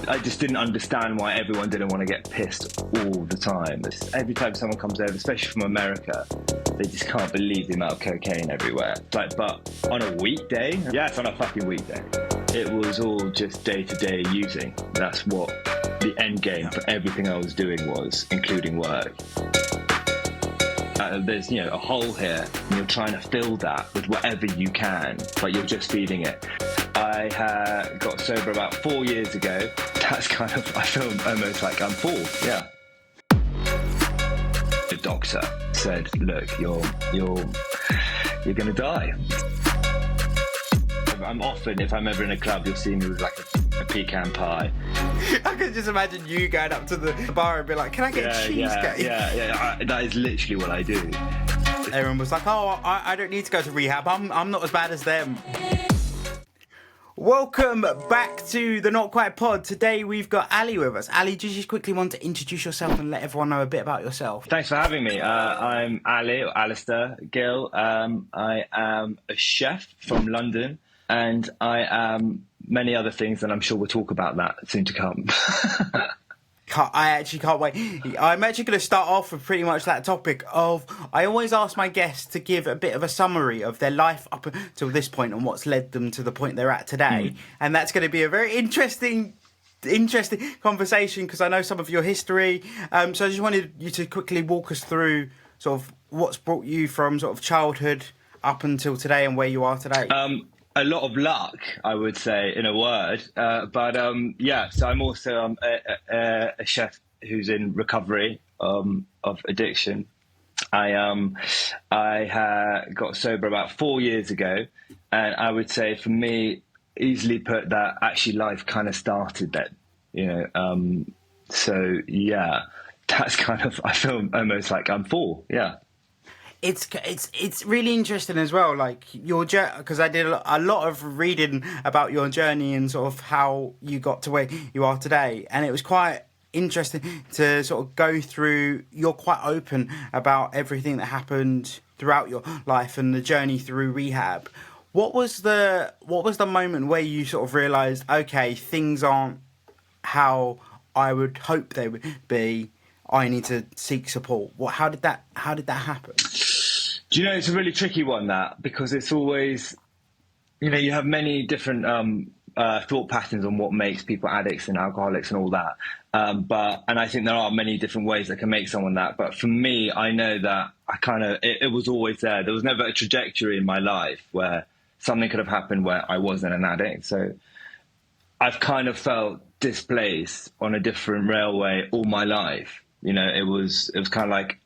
I just didn't understand why everyone didn't want to get pissed all the time. Every time someone comes over, especially from America, they just can't believe the amount of cocaine everywhere. Like, but on a weekday? Yeah, it's on a fucking weekday. It was all just day-to-day using. That's what the end game for everything I was doing was, including work. There's, a hole here, and you're trying to fill that with whatever you can, but you're just feeding it. I got sober about 4 years ago. That's kind of, I feel almost like I'm 4, yeah. The doctor said, look, you're gonna die. I'm often, if I'm ever in a club, you'll see me with like a pecan pie. I can just imagine you going up to the bar and be like, can I get a cheesecake? Yeah. That is literally what I do. Everyone was like, oh, I don't need to go to rehab. I'm not as bad as them. Welcome back to the Not Quite Pod. Today we've got Ali with us. Ali, do you just quickly want to introduce yourself and let everyone know a bit about yourself? Thanks for having me. I'm Ali, or Alasdair Gill. I am a chef from London, and I am many other things, and I'm sure we'll talk about that soon to come. I actually can't wait. I'm actually going to start off with pretty much that topic of, I always ask my guests to give a bit of a summary of their life up until this point and what's led them to the point they're at today. And that's going to be a very interesting conversation because I know some of your history. So I just wanted you to quickly walk us through sort of what's brought you from sort of childhood up until today and where you are today. A lot of luck, I would say, in a word. So I'm also a chef who's in recovery of addiction. I got sober about 4 years ago, and I would say for me, easily put that actually life kind of started then, that's kind of, I feel almost like I'm 4, yeah. It's really interesting as well, like your journey, because I did a lot of reading about your journey and sort of how you got to where you are today, and it was quite interesting to sort of go through. You're quite open about everything that happened throughout your life and the journey through rehab. What was the moment where you sort of realised, okay, things aren't how I would hope they would be? I need to seek support. How did that happen? Do you know, it's a really tricky one, that, because it's always, you have many different thought patterns on what makes people addicts and alcoholics and all that. And I think there are many different ways that can make someone that. But for me, I know that it was always there. There was never a trajectory in my life where something could have happened where I wasn't an addict. So I've kind of felt displaced on a different railway all my life. It was kind of like,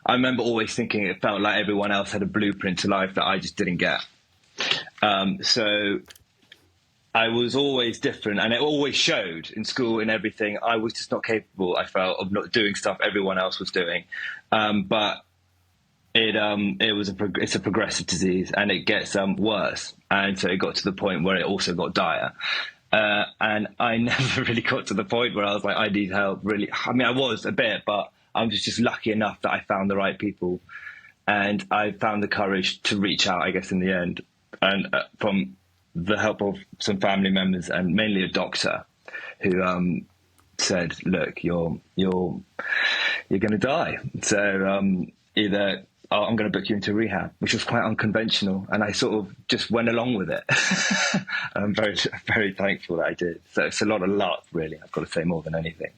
I remember always thinking it felt like everyone else had a blueprint to life that I just didn't get. So I was always different, and it always showed in school and everything. I was just not capable, I felt, of not doing stuff everyone else was doing. But it's a progressive disease, and it gets worse. And so it got to the point where it also got dire. And I never really got to the point where I was like, I need help, really. I mean, I was a bit, but I was just lucky enough that I found the right people, and I found the courage to reach out, I guess, in the end. And from the help of some family members and mainly a doctor who said, look, you're going to die. So either I'm going to book you into rehab, which was quite unconventional. And I sort of just went along with it. I'm very, very thankful that I did. So it's a lot of luck, really, I've got to say, more than anything.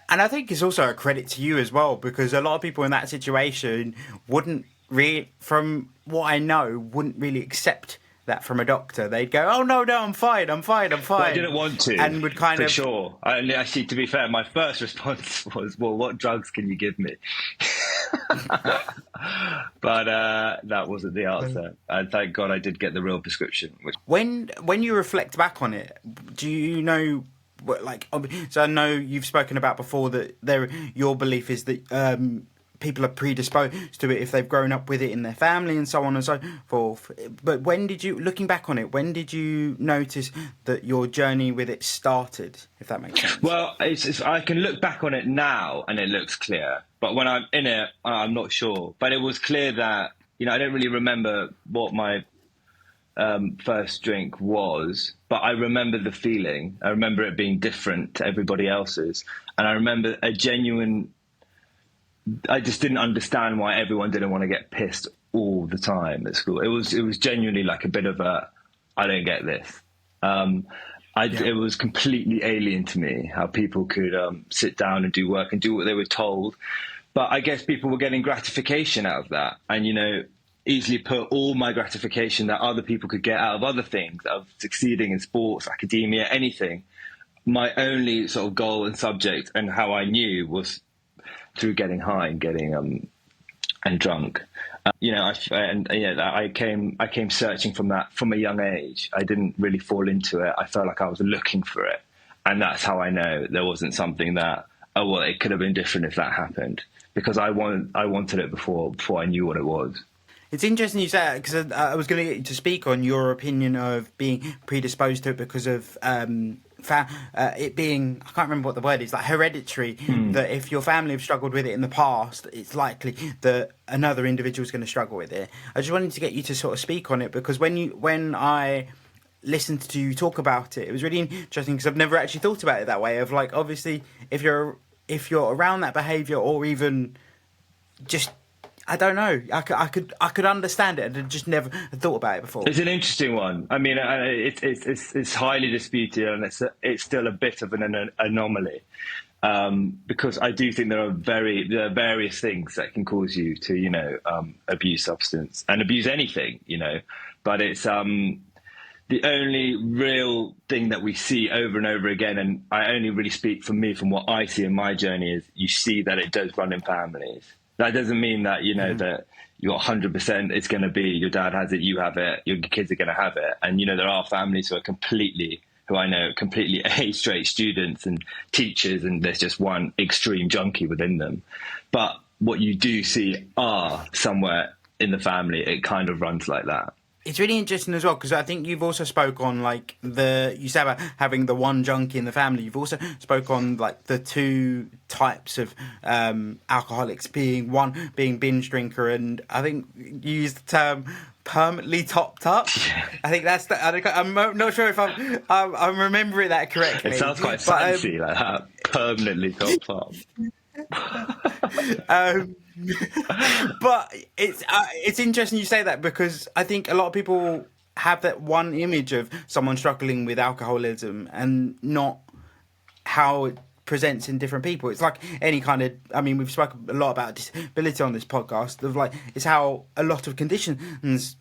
And I think it's also a credit to you as well, because a lot of people in that situation wouldn't really, from what I know, wouldn't really accept that from a doctor. They'd go, oh, no, I'm fine. Well, I didn't want to, and would kind for of... sure. And actually, to be fair, my first response was, well, what drugs can you give me? But that wasn't the answer. And thank God I did get the real prescription. When you reflect back on it, do you know... so I know you've spoken about before that your belief is that people are predisposed to it if they've grown up with it in their family and so on and so forth. But looking back on it, when did you notice that your journey with it started, if that makes sense? Well, I can look back on it now and it looks clear. But when I'm in it, I'm not sure. But it was clear that, I don't really remember what my first drink was, but I remember the feeling. I remember it being different to everybody else's. And I remember a genuine, I just didn't understand why everyone didn't want to get pissed all the time at school. It was genuinely like a bit of a, I don't get this. It was completely alien to me how people could sit down and do work and do what they were told. But I guess people were getting gratification out of that. And, easily put all my gratification that other people could get out of other things, of succeeding in sports, academia, anything. My only sort of goal and subject and how I knew was through getting high and getting and drunk. I came searching from that from a young age. I didn't really fall into it. I felt like I was looking for it, and that's how I know there wasn't something that it could have been different if that happened, because I wanted it before I knew what it was. It's interesting you say that, because I was going to get you to speak on your opinion of being predisposed to it because of it being, I can't remember what the word is, like hereditary, that if your family have struggled with it in the past, it's likely that another individual is going to struggle with it. I just wanted to get you to sort of speak on it, because when I listened to you talk about it, it was really interesting, because I've never actually thought about it that way, of like, obviously, if you're around that behaviour, or even just, I don't know, I could understand it, and I just never thought about it before. It's an interesting one. I mean, it's highly disputed, and it's still a bit of an anomaly, because I do think there are various things that can cause you to abuse substance and abuse anything, but it's the only real thing that we see over and over again, and I only really speak from what I see in my journey, is you see that it does run in families. That doesn't mean that, that you're 100% it's going to be your dad has it, you have it, your kids are going to have it. And, there are families who I know completely A-straight students and teachers, and there's just one extreme junkie within them. But what you do see are somewhere in the family, it kind of runs like that. It's really interesting as well, because I think you've also spoke on you said about having the one junkie in the family. You've also spoke on the two types of alcoholics, being binge drinker, and I think you used the term permanently topped up. I think I'm not sure if I'm remembering that correctly. It sounds quite fancy, like that. Permanently topped up. But it's interesting you say that, because I think a lot of people have that one image of someone struggling with alcoholism and not how it presents in different people. It's like any kind of, we've spoken a lot about disability on this podcast, of it's how a lot of conditions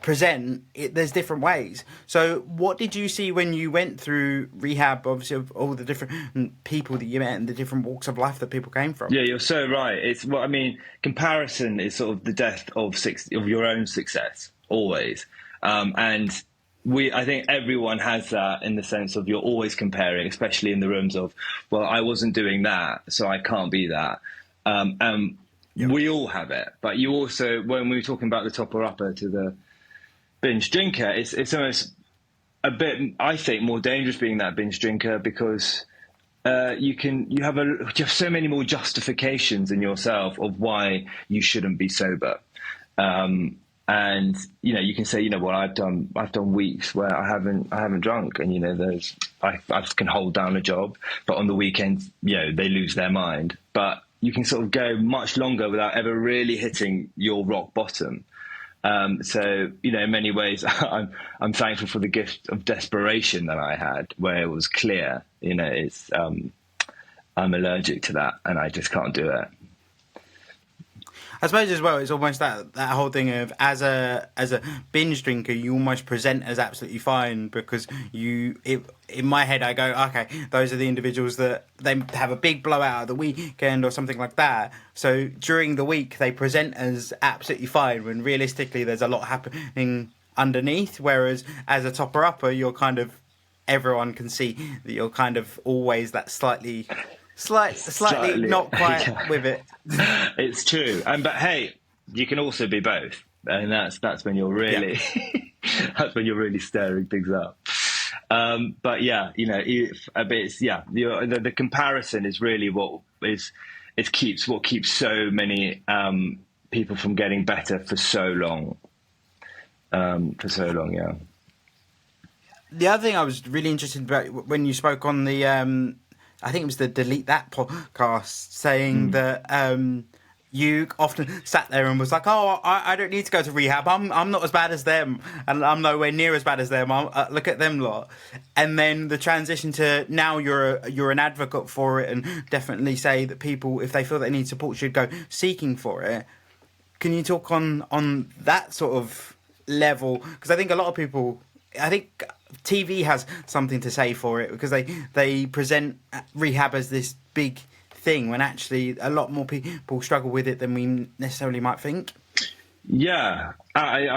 present it. There's different ways. So what did you see when you went through rehab, obviously, of all the different people that you met and the different walks of life that people came from? Yeah, you're so right. It's comparison is sort of the death of your own success, always. And I think everyone has that, in the sense of you're always comparing, especially in the rooms of, well, I wasn't doing that, so I can't be that. Yep. We all have it, but you also, when we were talking about the topper upper to the binge drinker, it's almost a bit, I think, more dangerous being that binge drinker, because you have so many more justifications in yourself of why you shouldn't be sober, and you can say, well, I've done weeks where I haven't drunk, and I can hold down a job, but on the weekends they lose their mind. But you can sort of go much longer without ever really hitting your rock bottom. So, in many ways, I'm thankful for the gift of desperation that I had, where it was clear, it's, I'm allergic to that and I just can't do it. I suppose as well, it's almost that whole thing of, as a binge drinker, you almost present as absolutely fine, because in my head I go, okay, those are the individuals that they have a big blowout at the weekend or something like that. So during the week they present as absolutely fine, when realistically there's a lot happening underneath. Whereas as a topper upper, you're kind of, everyone can see that you're kind of always that slightly not quite with it. It's true, but hey, you can also be both, and that's when you're really that's when you're really stirring things up. But yeah, the comparison is really what keeps so many people from getting better for so long. for so long. Yeah. The other thing I was really interested about when you spoke on the, I think it was the Delete That podcast, saying that you often sat there and was like, "Oh, I don't need to go to rehab. I'm not as bad as them, and I'm nowhere near as bad as them. Look at them lot." And then the transition to now you're an advocate for it, and definitely say that people, if they feel they need support, should go seeking for it. Can you talk on that sort of level? Because I think a lot of people, I think TV has something to say for it, because they present rehab as this big thing when actually a lot more people struggle with it than we necessarily might think. Yeah, I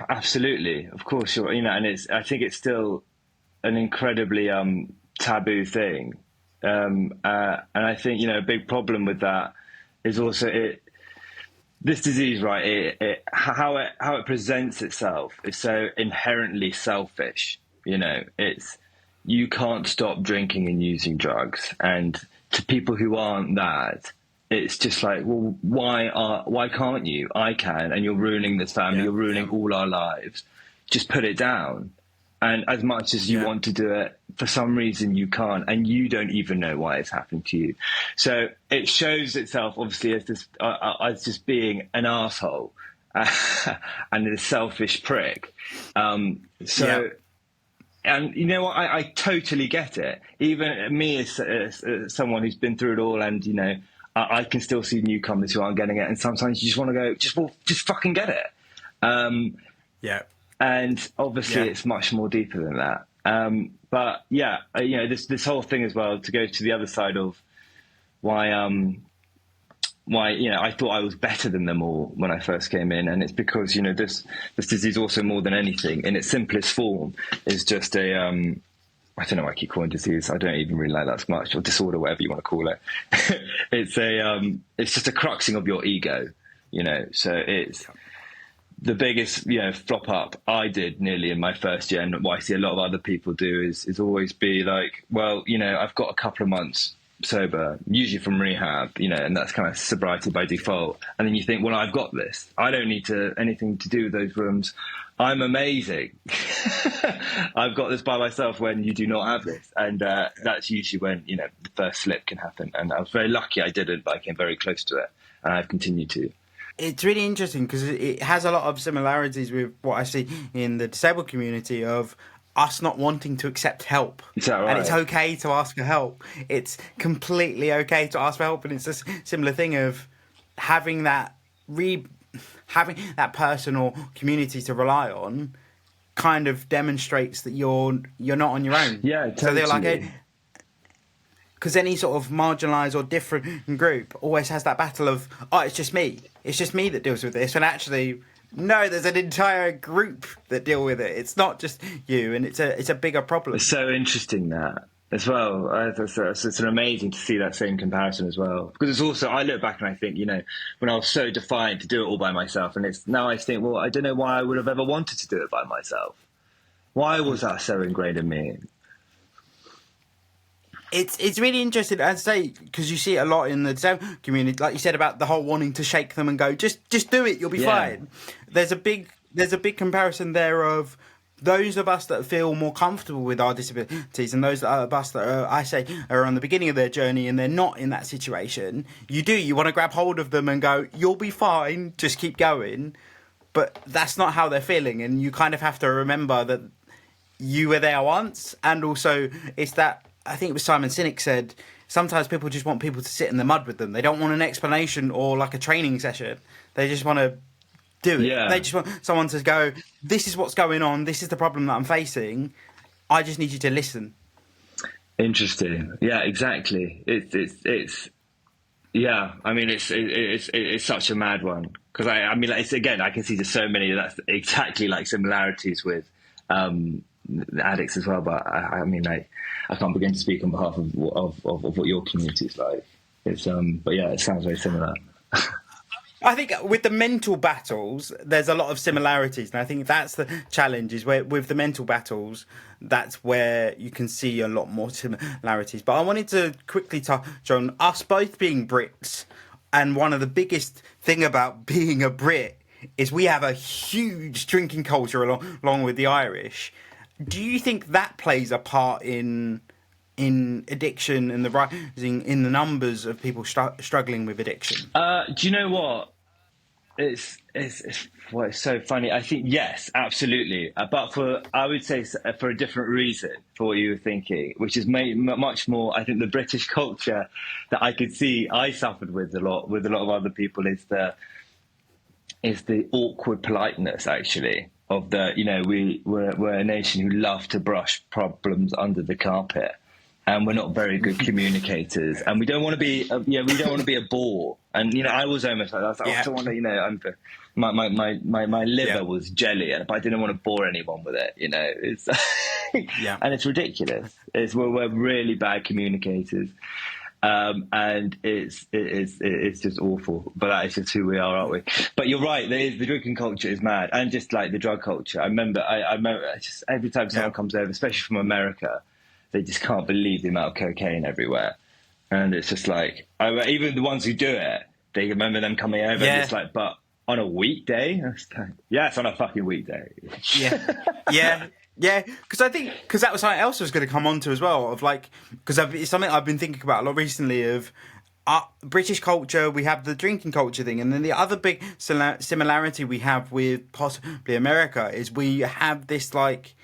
absolutely, of course, and I think it's still an incredibly taboo thing, and I think a big problem with that is also this disease, right? How it presents itself is so inherently selfish. It's you can't stop drinking and using drugs, and to people who aren't that, it's just like, well, why can't you? I can, and you're ruining this family. You're ruining all our lives. Just put it down. And as much as you want to do it, for some reason you can't, and you don't even know why it's happened to you. So it shows itself obviously as this, as just being an asshole and a selfish prick. And you know what? I totally get it. Even me as someone who's been through it all, and I can still see newcomers who aren't getting it, and sometimes you just want to go, just fucking get it. And obviously it's much more deeper than that. But this whole thing as well, to go to the other side of why I thought I was better than them all when I first came in, and it's because this disease also, more than anything, in its simplest form, is just a I don't know why I keep calling disease. I don't even really like that so much, or disorder, whatever you want to call it. It's just a cruxing of your ego, So it's the biggest, flop up I did nearly in my first year, and what I see a lot of other people do is always be like, well, I've got a couple of months sober, usually from rehab, and that's kind of sobriety by default. And then you think, well, I've got this. I don't need anything to do with those rooms. I'm amazing. I've got this by myself, when you do not have this. And that's usually when, the first slip can happen. And I was very lucky I didn't, but I came very close to it. And I've continued to. It's really interesting because it has a lot of similarities with what I see in the disabled community of us not wanting to accept help. Is that right? And it's okay to ask for help. It's completely okay to ask for help. And it's a similar thing of having that person or community to rely on kind of demonstrates that you're not on your own. Yeah, totally. So they're like, because any sort of marginalised or different group always has that battle of, oh, it's just me that deals with this, when actually, no, there's an entire group that deal with it. It's not just you, and it's a bigger problem. It's so interesting that as well. It's amazing to see that same comparison as well, because it's also, I look back and I think, when I was so defiant to do it all by myself, and it's now I think, well, I don't know why I would have ever wanted to do it by myself. Why was that so ingrained in me? It's really interesting, I'd say, because you see it a lot in the disabled community, like you said about the whole wanting to shake them and go, just do it, you'll be fine. There's a big comparison there of those of us that feel more comfortable with our disabilities and those of us that are on the beginning of their journey and they're not in that situation. You want to grab hold of them and go, you'll be fine, just keep going. But that's not how they're feeling, and you kind of have to remember that you were there once, and also it's that, I think it was Simon Sinek said, sometimes people just want people to sit in the mud with them. They don't want an explanation or like a training session. They just want to do it. Yeah. They just want someone to go, this is what's going on. This is the problem that I'm facing. I just need you to listen. Interesting. Yeah, exactly. It's yeah. I mean, it's such a mad one, because I mean, like, I can see there's so many that's exactly like similarities with the addicts as well, but I mean, like, I can't begin to speak on behalf of what your community is like. It's but yeah, it sounds very similar. I think with the mental battles, there's a lot of similarities, and I think that's the challenge. Is where with the mental battles, that's where you can see a lot more similarities. But I wanted to quickly touch on us both being Brits, and one of the biggest thing about being a Brit is we have a huge drinking culture along with the Irish. Do you think that plays a part in addiction and the rising in the numbers of people struggling with addiction? Do you know what? It's so funny. I think yes, absolutely. But I would say for a different reason for what you were thinking, which is much more. I think the British culture that I could see I suffered with a lot of other people is the awkward politeness actually of we're a nation who love to brush problems under the carpet. And we're not very good communicators, and we don't want to be, we don't want to be a bore. And I was almost like that. I don't want to, my liver was jelly, but I didn't want to bore anyone with it. It's and it's ridiculous. We're really bad communicators, and it's just awful. But that is just who we are, aren't we? But you're right. The drinking culture is mad, and just like the drug culture. I remember just every time someone comes over, especially from America. They just can't believe the amount of cocaine everywhere. And it's just like, even the ones who do it, they remember them coming over and it's like, but on a weekday? Yeah, it's on a fucking weekday. Yeah. Because that was something else I was going to come on to as well, of like, because it's something I've been thinking about a lot recently of British culture, we have the drinking culture thing, and then the other big similarity we have with possibly America is we have this like,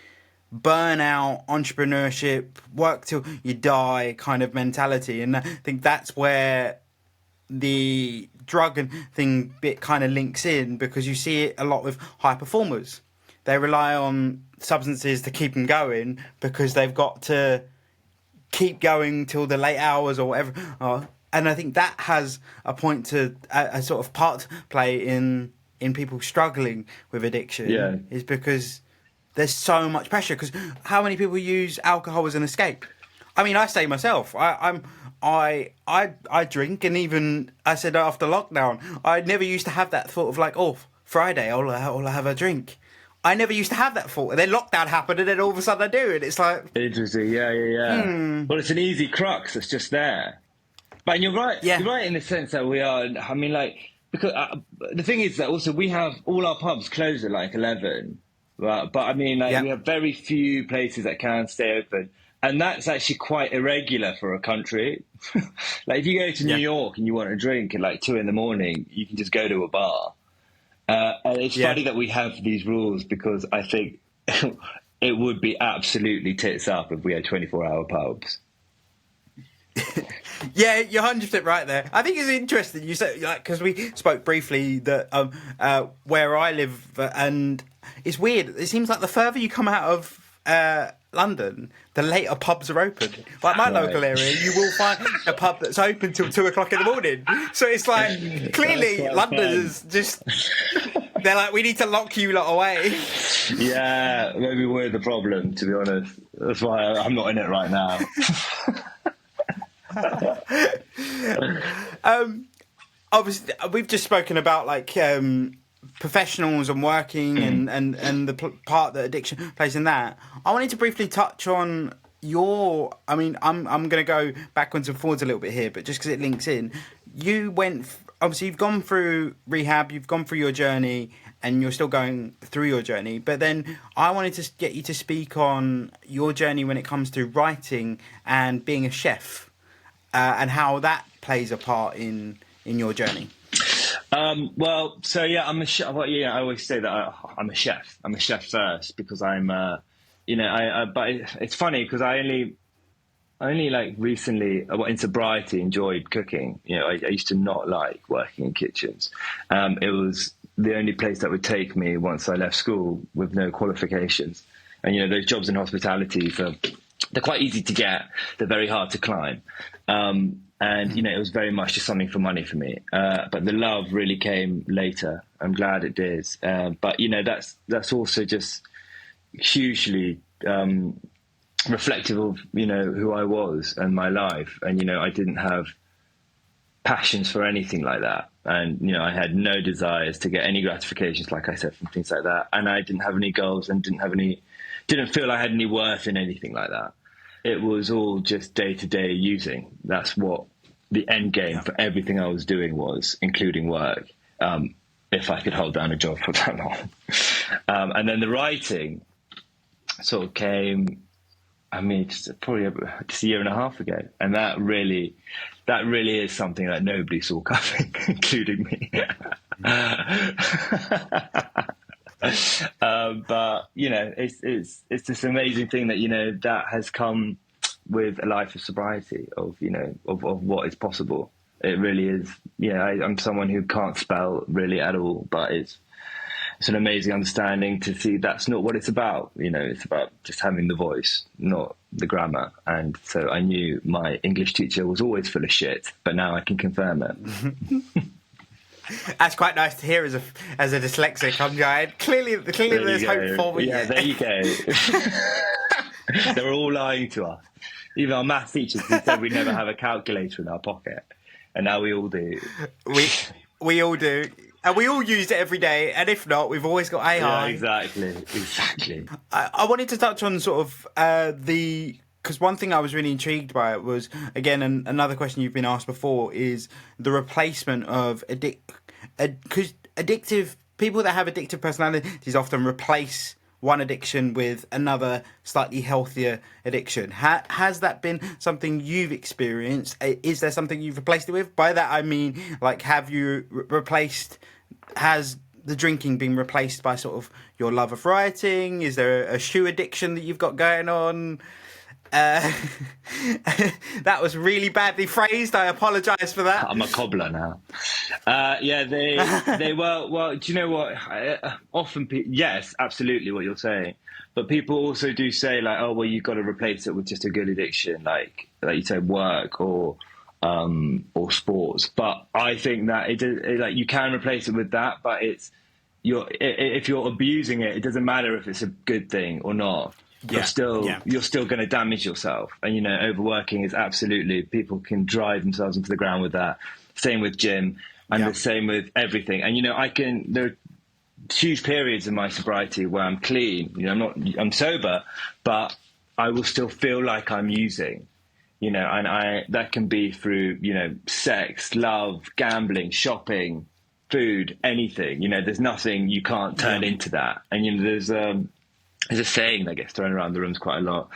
burnout, entrepreneurship, work till you die kind of mentality. And I think that's where the drug and thing bit kind of links in, because you see it a lot with high performers. They rely on substances to keep them going because they've got to keep going till the late hours or whatever. And I think that has a point to a sort of part to play in people struggling with addiction, is because there's so much pressure. Because how many people use alcohol as an escape? I mean, I say myself, I drink, and even I said after lockdown, I never used to have that thought of like, oh, Friday I'll have a drink. I never used to have that thought, and then lockdown happened, and then all of a sudden I do, and it's like interesting, yeah. Well, it's an easy crux that's just there. But you're right. Yeah. You're right in the sense that we are. I mean, like, because the thing is that also we have all our pubs close at like 11. But I mean, like, we have very few places that can stay open. And that's actually quite irregular for a country. Like, if you go to New York and you want a drink at like 2 a.m, you can just go to a bar. And it's funny that we have these rules, because I think it would be absolutely tits up if we had 24-hour pubs. Yeah, you're 100% right there. I think it's interesting you said, like, because we spoke briefly that where I live, and it's weird. It seems like the further you come out of London, the later pubs are open. Like my local area, you will find a pub that's open till 2 o'clock in the morning. So it's like, clearly London is just, they're like, we need to lock you lot away. Yeah, maybe we're the problem, to be honest. That's why I'm not in it right now. Obviously, we've just spoken about like professionals and working and the part that addiction plays in that. I wanted to briefly touch on your. I mean, I'm going to go backwards and forwards a little bit here, but just because it links in, you went. Obviously, you've gone through rehab, you've gone through your journey, and you're still going through your journey. But then I wanted to get you to speak on your journey when it comes to writing and being a chef. And how that plays a part in your journey. Well, so yeah, I'm a chef. Well, yeah, I always say that I'm a chef. I'm a chef first, because I'm, but it's funny because I only like recently, in sobriety, enjoyed cooking. I used to not like working in kitchens. It was the only place that would take me once I left school with no qualifications. And those jobs in hospitality they're quite easy to get. They're very hard to climb. And, it was very much just something for money for me. But the love really came later. I'm glad it did. But, that's also just hugely reflective of, who I was and my life. And, I didn't have passions for anything like that. And, I had no desires to get any gratifications, like I said, from things like that. And I didn't have any goals and didn't feel I had any worth in anything like that. It was all just day-to-day using. That's what the end game for everything I was doing was, including work. It if I could hold down a job for that long. And then the writing sort of came, I mean, probably just a year and a half ago. And that really is something that nobody saw coming, including me. But, you know, it's this amazing thing that, you know, that has come with a life of sobriety, of, you know, of what is possible. It really is. Yeah, I'm someone who can't spell really at all, but it's an amazing understanding to see that's not what it's about. You know, it's about just having the voice, not the grammar. And so I knew my English teacher was always full of shit, but now I can confirm it. That's quite nice to hear as a dyslexic. I'm going, clearly there's hope for me. Yeah, there you go. They were all lying to us. Even our maths teachers who said we'd never have a calculator in our pocket. And now we all do. We all do. And we all used it every day. And if not, we've always got AI. Yeah, exactly. I wanted to touch on sort of because one thing I was really intrigued by it was, again, another question you've been asked before is the replacement of because addictive people that have addictive personalities often replace one addiction with another slightly healthier addiction. Has that been something you've experienced? Is there something you've replaced it with? By that I mean, like, have you has the drinking been replaced by sort of your love of writing? Is there a shoe addiction that you've got going on? That was really badly phrased. I apologise for that. I'm a cobbler now. Yeah, they well. Do you know what? Often, yes, absolutely what you're saying. But people also do say, like, oh, well, you've got to replace it with just a good addiction, like you say, work or sports. But I think that like you can replace it with that, but if you're abusing it, it doesn't matter if it's a good thing or not. You're still going to damage yourself. And, you know, overworking is absolutely, people can drive themselves into the ground with that. Same with gym and the same with everything. And, you know, there are huge periods in my sobriety where I'm clean, you know, I'm sober, but I will still feel like I'm using, you know, and that can be through, you know, sex, love, gambling, shopping, food, anything. You know, there's nothing you can't turn into that. And, you know, there's a saying that gets thrown around the rooms quite a lot.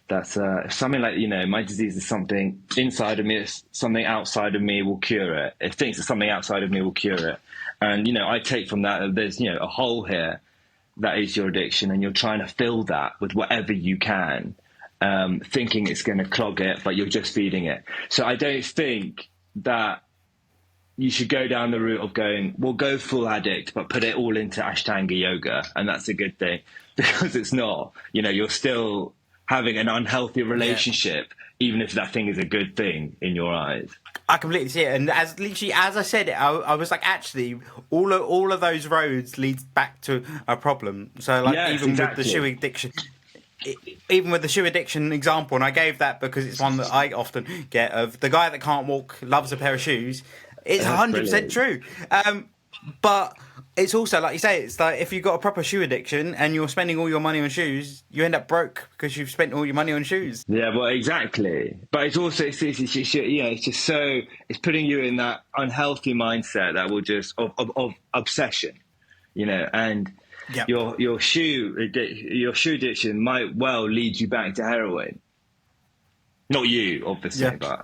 That's something like, you know, my disease is something inside of me, it's something outside of me will cure it. It thinks that something outside of me will cure it. And, you know, I take from that there's, you know, a hole here that is your addiction, and you're trying to fill that with whatever you can, thinking it's going to clog it, but you're just feeding it. So I don't think that you should go down the route of going, well, go full addict, but put it all into Ashtanga yoga, and that's a good thing. Because it's not, you know, you're still having an unhealthy relationship, even if that thing is a good thing in your eyes. I completely see it, and as I said it, I was like, actually, all of those roads lead back to a problem. So, like, with the shoe addiction, even with the shoe addiction example, and I gave that because it's one that I often get of the guy that can't walk loves a pair of shoes. It's 100% true, but it's also, like you say, it's like if you've got a proper shoe addiction and you're spending all your money on shoes, you end up broke because you've spent all your money on shoes. Yeah, well, exactly. But it's also, it's just so, it's putting you in that unhealthy mindset that will just, of obsession, you know, and your shoe addiction might well lead you back to heroin. Not you, obviously, but...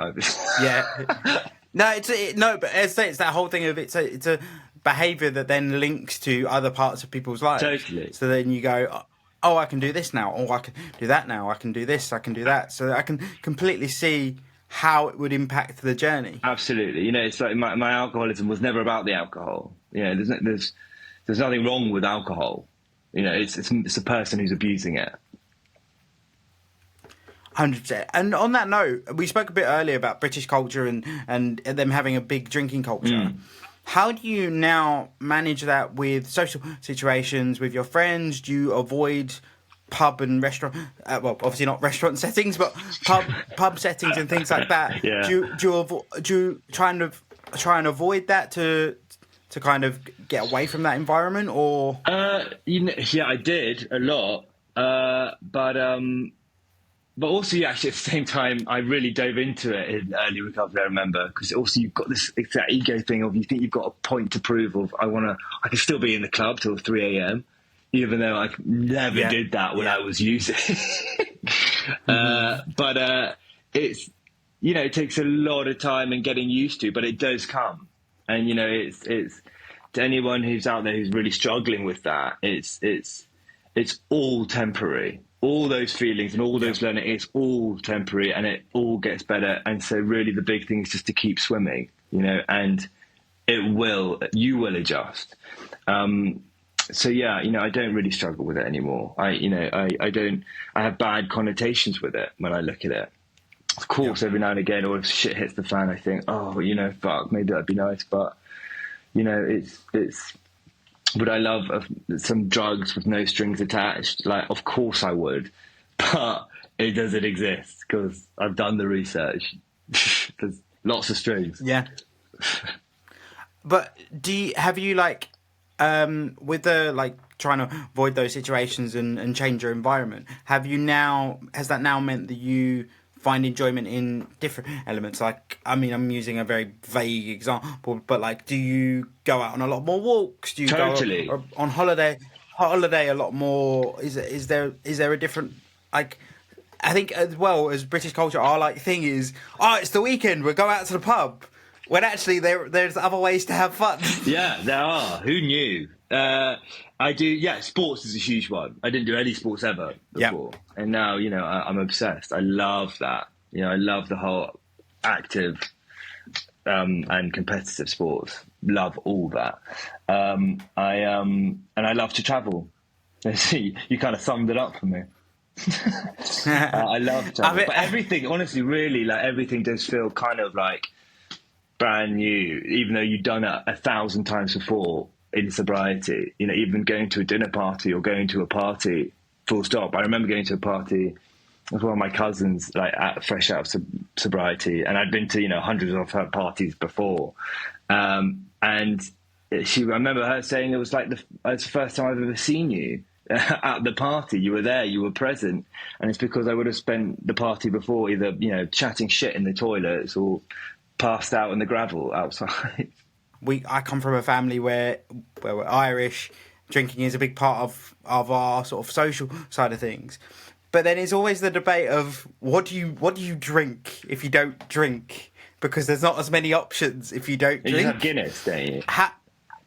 No, but it's that whole thing of it's a behaviour that then links to other parts of people's lives. Totally. So then you go, oh, I can do this now. Oh, I can do that now. I can do this. I can do that. So I can completely see how it would impact the journey. Absolutely. You know, it's like my alcoholism was never about the alcohol. You know, there's nothing wrong with alcohol. You know, it's a person who's abusing it. 100%. And on that note, we spoke a bit earlier about British culture and them having a big drinking culture. How do you now manage that with social situations, with your friends? Do you avoid pub and restaurant? Well, obviously not restaurant settings, but pub settings and things like that. Yeah. Do you try and avoid that to kind of get away from that environment, or? You know, yeah, I did a lot, but but also, yeah, actually, at the same time, I really dove into it in early recovery. I remember because also you've got this exact ego thing of you think you've got a point to prove of I can still be in the club till 3 a.m. even though I never Yeah. did that when Yeah. I was using. But it's it takes a lot of time and getting used to, but it does come, and it's to anyone who's out there who's really struggling with that, it's all temporary. All those feelings and all those learning, it's all temporary, and it all gets better. And so really the big thing is just to keep swimming, and you will adjust. So yeah, I don't really struggle with it anymore. I don't, I have bad connotations with it when I look at it. Of course, every now and again, or if shit hits the fan, I think, oh, fuck, maybe that'd be nice. But, it's, would I love some drugs with no strings attached? Like, of course I would, but it doesn't exist because I've done the research. There's lots of strings. Yeah. But have you with the trying to avoid those situations and change your environment, has that now meant that you find enjoyment in different elements? I'm using a very vague example, but do you go out on a lot more walks? Do you Totally. go on holiday a lot more? Is there a different I think as well as British culture, our thing is, it's the weekend, we'll go out to the pub. When actually there's other ways to have fun. Yeah, there are. Who knew? I do. Yeah, sports is a huge one. I didn't do any sports ever before, and now I'm obsessed. I love that. I love the whole active and competitive sports. Love all that. And I love to travel. See, you kind of summed it up for me. I love travel, but everything, honestly, really, everything does feel kind of brand new, even though you've done it 1,000 times before in sobriety. Even going to a dinner party or going to a party, full stop. I remember going to a party with one of my cousins, fresh out of sobriety, and I'd been to hundreds of her parties before, and I remember her saying it was it's the first time I've ever seen you at the party. You were there, you were present, and it's because I would have spent the party before either chatting shit in the toilets or passed out in the gravel outside. I come from a family where we're Irish. Drinking is a big part of our sort of social side of things. But then it's always the debate of what do you drink if you don't drink? Because there's not as many options if you don't drink. You have Guinness, don't you?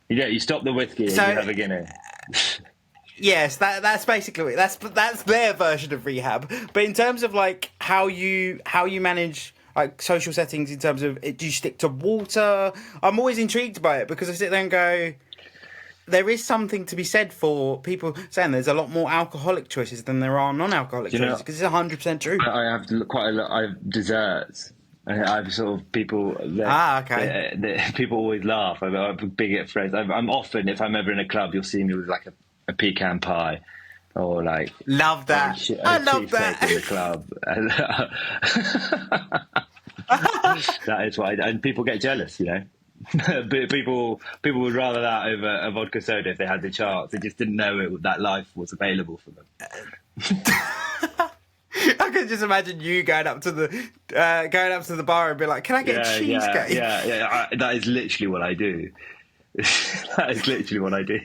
You stop the whiskey and you have a Guinness. Yes, that's basically it. That's their version of rehab. But in terms of how you manage social settings, in terms of do you stick to water? I'm always intrigued by it because I sit there and go, there is something to be said for people saying there's a lot more alcoholic choices than there are non-alcoholic choices, because it's 100% true. I have quite a lot. I have desserts. I've sort of people. Okay. People always laugh. I'm big at friends. I'm often, if I'm ever in a club, you'll see me with a pecan pie. Or love that. I love that in the club. That is why, and people get jealous, people would rather that over a vodka soda if they had the chance. They just didn't know that life was available for them. I can just imagine you going up to the bar and be like, "Can I get a cheesecake?" Yeah. That is literally what I do. That is literally what I do.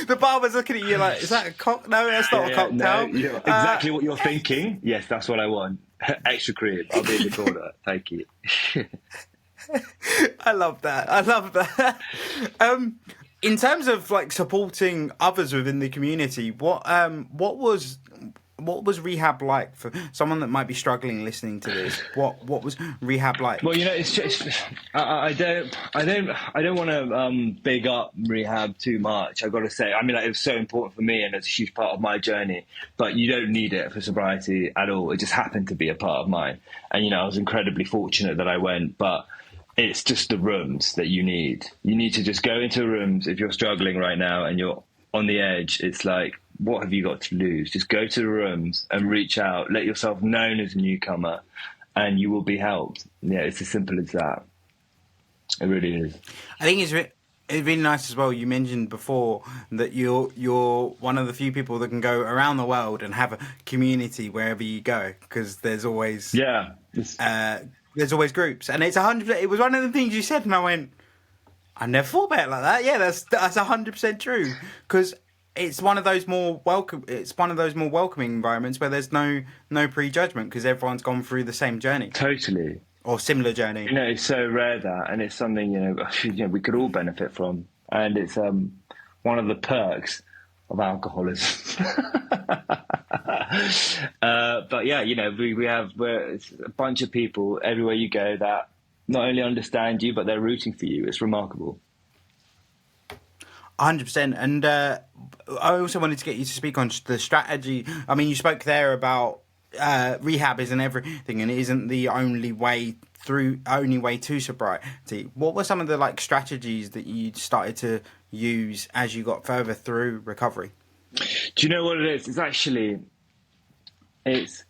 The barman's looking at you like, is that a cocktail? No, that's not a cocktail. No, exactly what you're thinking. Yes, that's what I want. Extra cream. I'll be in the corner. Thank you. I love that. In terms of supporting others within the community, what was rehab like for someone that might be struggling listening to this? What was rehab like? Well, it's just I don't want to big up rehab too much. I've got to say, it was so important for me and it's a huge part of my journey. But you don't need it for sobriety at all. It just happened to be a part of mine, and I was incredibly fortunate that I went. But it's just the rooms that you need. You need to just go into rooms if you're struggling right now and you're on the edge. It's what have you got to lose? Just go to the rooms and reach out. Let yourself known as a newcomer, and you will be helped. Yeah, it's as simple as that. It really is. I think It's really nice as well. You mentioned before that you're one of the few people that can go around the world and have a community wherever you go, because there's always there's always groups, and it's 100%. It was one of the things you said, and I went, I never thought about it like that. Yeah, that's 100% true, because it's one of those more welcome. It's one of those more welcoming environments where there's no prejudgment, because everyone's gone through the same journey. Totally. Or similar journey. You know, it's so rare that, and it's something, we could all benefit from. And it's one of the perks of alcoholism. But yeah, we're a bunch of people everywhere you go that not only understand you, but they're rooting for you. It's remarkable. 100%. And I also wanted to get you to speak on the strategy. I mean, you spoke there about rehab isn't everything, and it isn't the only way to sobriety. What were some of the strategies that you started to use as you got further through recovery? Do you know what it is? It's actually, it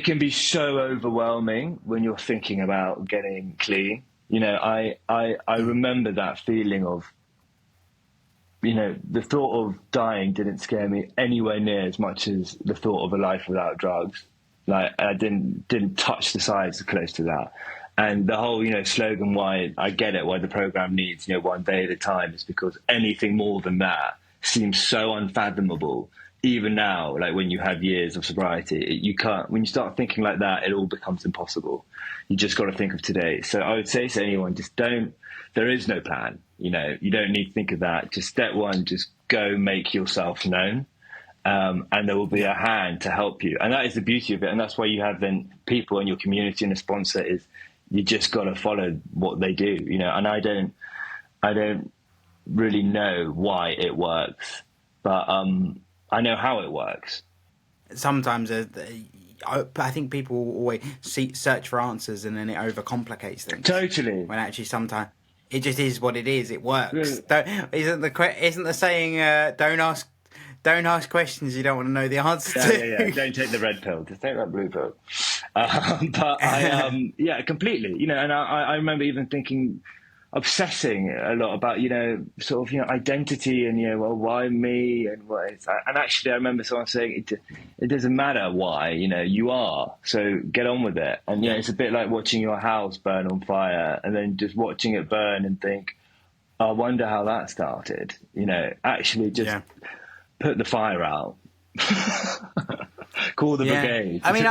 can be so overwhelming when you're thinking about getting clean. I remember that feeling of, the thought of dying didn't scare me anywhere near as much as the thought of a life without drugs. I didn't touch the sides close to that. And the whole, slogan, why I get it, why the program needs, one day at a time, is because anything more than that seems so unfathomable. Even now, when you have years of sobriety, you can't, when you start thinking like that, it all becomes impossible. You just got to think of today. So I would say to anyone, there is no plan. You don't need to think of that. Just step one, just go make yourself known. And there will be a hand to help you. And that is the beauty of it. And that's why you have then people in your community, and a sponsor is, you just got to follow what they do, and I don't really know why it works, but I know how it works. Sometimes I think people always search for answers, and then it overcomplicates things. Totally. When actually sometimes it just is what it is. It works. Yeah. Isn't the saying don't ask questions you don't want to know the answer to? Yeah. Don't take the red pill. Just take that blue pill. But completely. And I remember even obsessing a lot about, identity and, why me and what it's. And actually, I remember someone saying it doesn't matter why, you are. So get on with it. And, it's a bit like watching your house burn on fire and then just watching it burn and think, I wonder how that started. Actually just put the fire out. Call the brigade. I mean,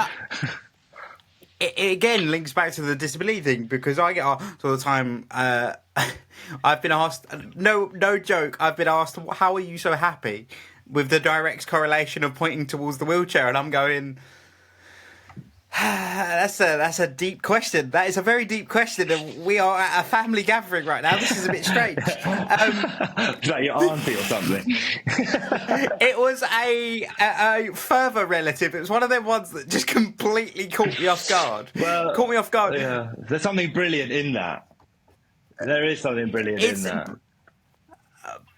it again links back to the disability thing, because I get asked all the time. I've been asked, no joke, I've been asked, how are you so happy, with the direct correlation of pointing towards the wheelchair, and I'm going, that's a deep question. That is a very deep question, and we are at a family gathering right now. This is a bit strange. Is that your auntie or something? It was a further relative. It was one of them ones that just completely caught me off guard. Yeah, there's something brilliant in that. There is something brilliant in that.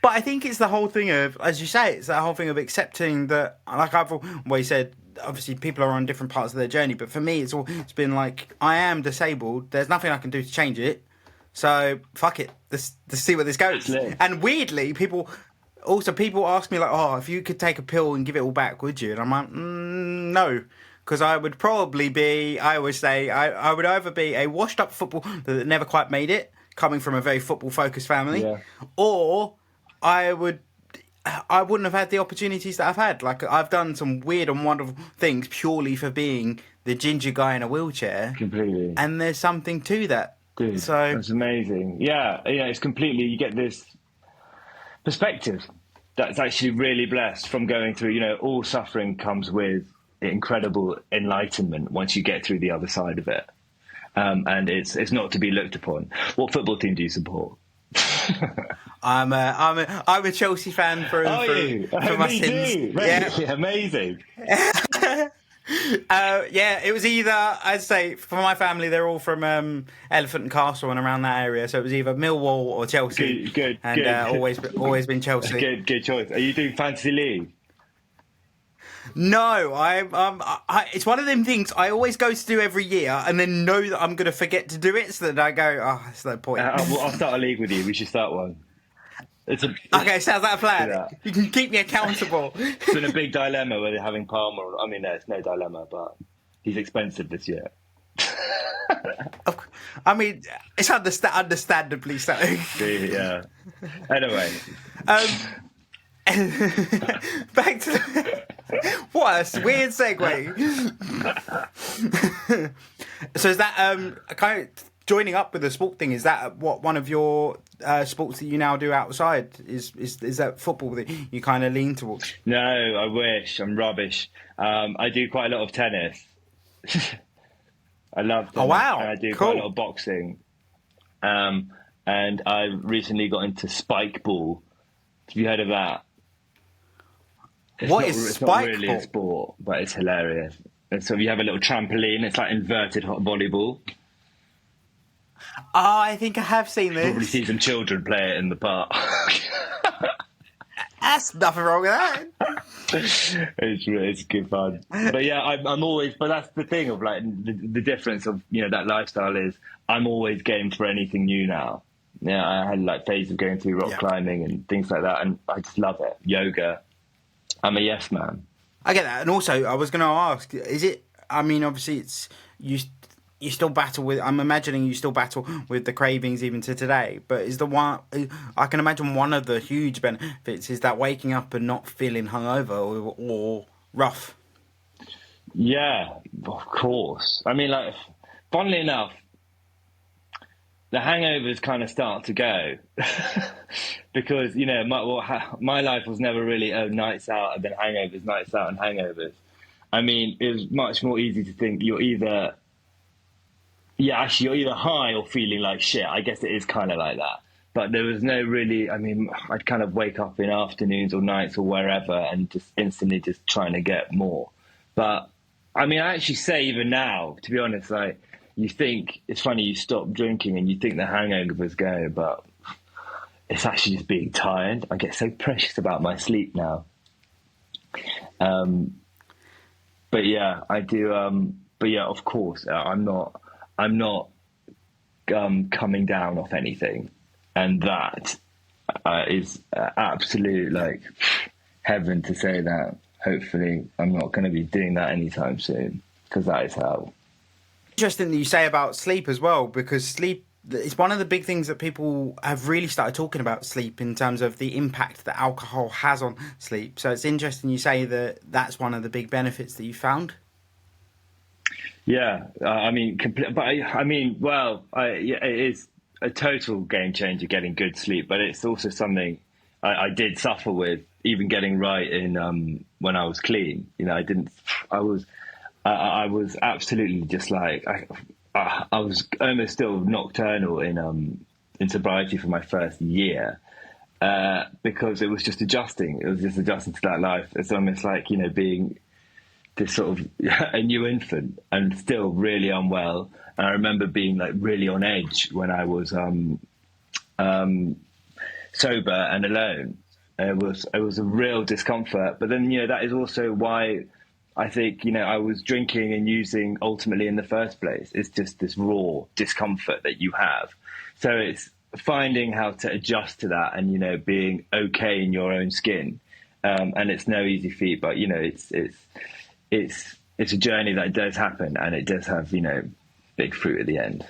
But I think it's the whole thing of, as you say, it's that whole thing of accepting that, like I've always said, obviously people are on different parts of their journey, but for me it's been like, I am disabled, there's nothing I can do to change it, so fuck it, let's see where this goes. And weirdly, people ask me if you could take a pill and give it all back, would you? And I'm like, no, because I would probably be, I always say, I would either be a washed up footballer that never quite made it, coming from a very football focused family, or I wouldn't have had the opportunities that I've had. I've done some weird and wonderful things purely for being the ginger guy in a wheelchair. Completely. And there's something to that. Dude, that's amazing. Yeah, it's completely, you get this perspective that's actually really blessed from going through, all suffering comes with incredible enlightenment once you get through the other side of it. And it's not to be looked upon. What football team do you support? I'm a Chelsea fan through and through. For my sins. Yeah, amazing. It was either, I'd say, for my family, they're all from Elephant and Castle and around that area, so it was either Millwall or Chelsea. Good. Always been Chelsea. Good choice. Are you doing fantasy league? No, it's one of them things I always go to do every year, and then know that I'm going to forget to do it, so that I go, oh, there's no point. I'll start a league with you. We should start one. Okay, sounds like a plan. Yeah. You can keep me accountable. It's been a big dilemma whether having Palmer. I mean, no, it's no dilemma, but he's expensive this year. I mean, it's understandably so. Yeah. Anyway. Back to what a weird segue. So is that kind of joining up with the sport thing? Is that what one of your sports that you now do outside? Is that football that you kind of lean towards? No, I wish. I'm rubbish. I do quite a lot of tennis. I love tennis. Oh wow! And I do cool. quite a lot of boxing. And I recently got into spike ball. Have you heard of that? It's not really a sport, but it's hilarious. And so you have a little trampoline. It's like inverted hot volleyball. Oh, I think I have seen this. Probably see some children play it in the park. That's nothing wrong with that. It's good fun. But yeah, I'm always. But that's the thing of like the difference of that lifestyle is I'm always game for anything new now. Yeah, I had like phase of going through rock climbing and things like that, and I just love it. Yoga. I'm a yes man. I get that, and also I was going to ask: is it? I mean, obviously, it's you still battle with. I'm imagining you still battle with the cravings even to today. But is the one I can imagine one of the huge benefits is that waking up and not feeling hungover or rough. Yeah, of course. I mean, like, funnily enough, the hangovers kind of start to go because my life was never really nights out and then hangovers, nights out and hangovers. I mean, it was much more easy to think you're either high or feeling like shit. I guess it is kind of like that. But there was no really, I mean, I'd kind of wake up in afternoons or nights or wherever and just instantly just trying to get more. But I mean, I actually say even now, to be honest, like, you think it's funny, you stop drinking and you think the hangovers go, but it's actually just being tired. I get so precious about my sleep now. But yeah, I do. But yeah, of course, I'm not coming down off anything, and that is absolute like heaven to say that. Hopefully, I'm not going to be doing that anytime soon, because that is hell. Interesting that you say about sleep as well, because sleep is one of the big things that people have really started talking about sleep in terms of the impact that alcohol has on sleep. So it's interesting you say that that's one of the big benefits that you found. Yeah, I mean, it is a total game changer getting good sleep, but it's also something I did suffer with, even getting right in when I was clean. I was absolutely just like I was almost still nocturnal in sobriety for my first year because it was just adjusting. It was just adjusting to that life. It's almost like being this sort of a new infant and still really unwell. And I remember being like really on edge when I was sober and alone. It was a real discomfort. But then that is also why I think I was drinking and using ultimately in the first place. It's just this raw discomfort that you have. So it's finding how to adjust to that and being okay in your own skin. And it's no easy feat, but it's a journey that does happen, and it does have big fruit at the end.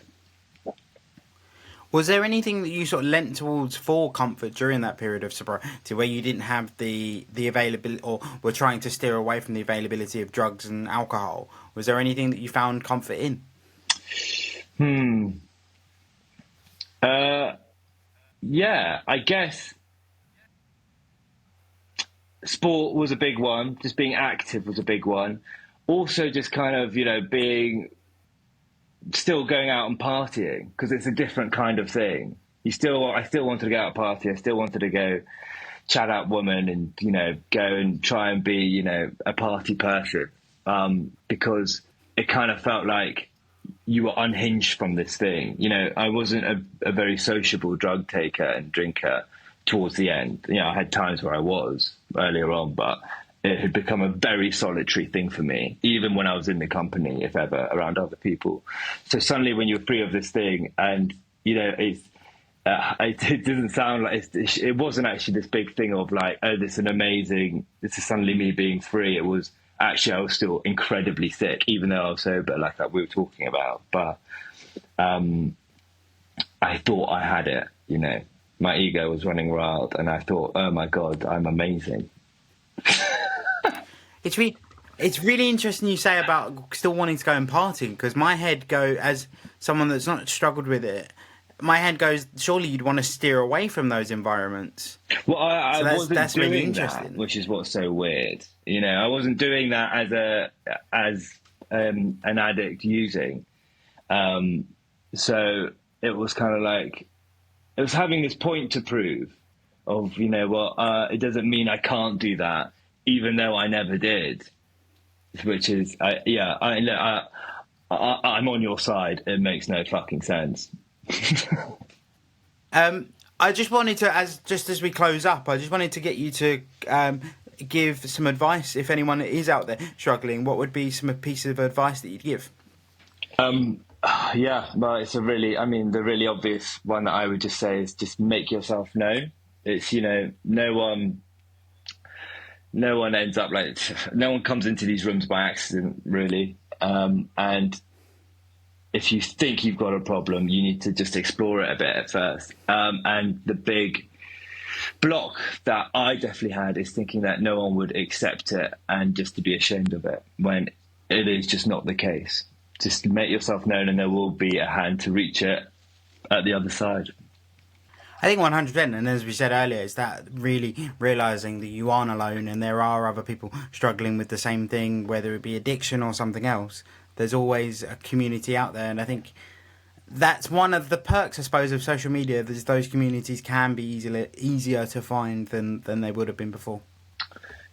Was there anything that you sort of lent towards for comfort during that period of sobriety where you didn't have the availability, or were trying to steer away from the availability of drugs and alcohol? Was there anything that you found comfort in? Yeah, I guess sport was a big one. Just being active was a big one. Also, just kind of still going out and partying, because it's a different kind of thing. I still wanted to go out and party. I still wanted to go chat out women and go and try and be a party person, because it kind of felt like you were unhinged from this thing. I wasn't a very sociable drug taker and drinker towards the end. I had times where I was earlier on, but it had become a very solitary thing for me, even when I was in the company, if ever, around other people. So suddenly when you're free of this thing, and, it doesn't sound like, it wasn't actually this big thing of like, oh, this is suddenly me being free. It was actually, I was still incredibly sick, even though I was sober, like we were talking about. But I thought I had it, my ego was running wild, and I thought, oh my God, I'm amazing. It's really interesting you say about still wanting to go and partying, because my head as someone that's not struggled with it, my head goes, surely you'd want to steer away from those environments. Well, I wasn't that's doing really that, interesting. which is what's so weird. I wasn't doing that as an addict using. So it was kind of like, it was having this point to prove of, it doesn't mean I can't do that, even though I never did, which is, I'm on your side. It makes no fucking sense. I just wanted to, as we close up, I just wanted to get you to give some advice. If anyone is out there struggling, what would be some pieces of advice that you'd give? Well, it's the really obvious one that I would just say is just make yourself known. It's, no one ends up no one comes into these rooms by accident, really. And if you think you've got a problem, you need to just explore it a bit at first. And the big block that I definitely had is thinking that no one would accept it and just to be ashamed of it, when it is just not the case. Just make yourself known, and there will be a hand to reach it at the other side. I think 100%, and as we said earlier, is that really realising that you aren't alone and there are other people struggling with the same thing, whether it be addiction or something else. There's always a community out there, and I think that's one of the perks, I suppose, of social media. Is those communities can be easier to find than they would have been before.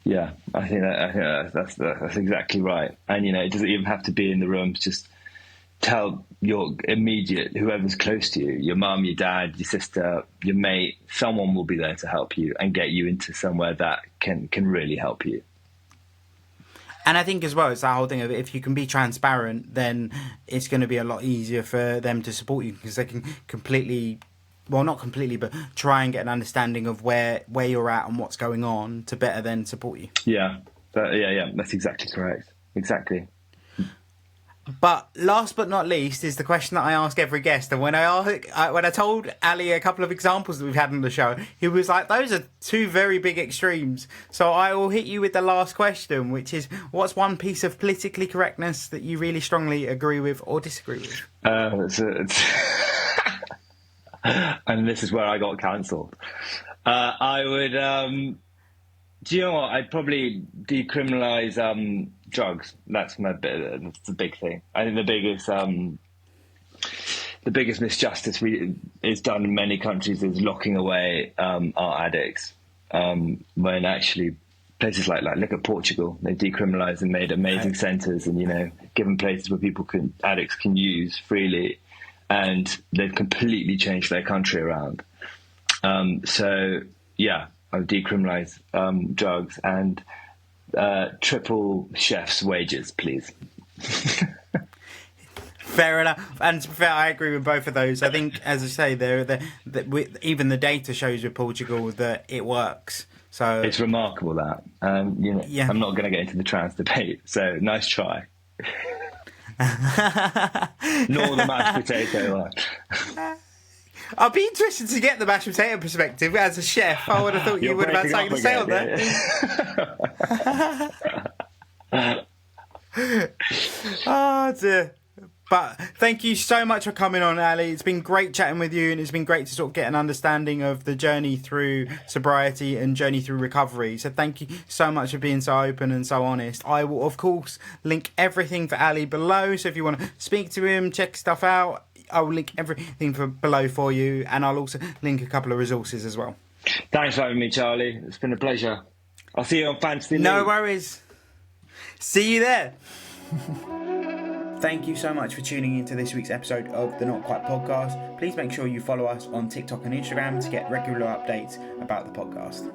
Yeah, I think that's exactly right. And it doesn't even have to be in the rooms. Just tell your immediate, whoever's close to you, your mum, your dad, your sister, your mate. Someone will be there to help you and get you into somewhere that can really help you. And I think as well, it's that whole thing of, if you can be transparent, then it's going to be a lot easier for them to support you, because they can not completely, but try and get an understanding of where you're at and what's going on to better then support you. Yeah, that's exactly correct. Exactly. But last but not least is the question that I ask every guest. And when I told Ali a couple of examples that we've had on the show, he was like, those are two very big extremes. So I will hit you with the last question, which is, what's one piece of politically correctness that you really strongly agree with or disagree with? And this is where I got cancelled. I would, do you know what? I'd probably decriminalise drugs. That's the big thing. I think the biggest misjustice is done in many countries is locking away our addicts. When actually places like look at Portugal, they decriminalised and made amazing centres, and given places where addicts can use freely, and they've completely changed their country around. So yeah, I would decriminalise drugs and triple chefs' wages, please. Fair enough, and to be fair, I agree with both of those. I think, as I say, even the data shows with Portugal that it works. So it's remarkable that. Yeah. I'm not going to get into the trans debate. So nice try. Nor the mashed potato one. I'd be interested to get the mashed potato perspective as a chef. I would have thought you would have had something to say on that. Oh dear. But thank you so much for coming on, Ali. It's been great chatting with you, and it's been great to sort of get an understanding of the journey through sobriety and journey through recovery. So thank you so much for being so open and so honest. I will, of course, link everything for Ali below. So if you want to speak to him, check stuff out, I will link everything below for you. And I'll also link a couple of resources as well. Thanks for having me, Charlie. It's been a pleasure. I'll see you on Fantasy League. No worries. See you there. Thank you so much for tuning into this week's episode of the Not Quite Podcast. Please make sure you follow us on TikTok and Instagram to get regular updates about the podcast.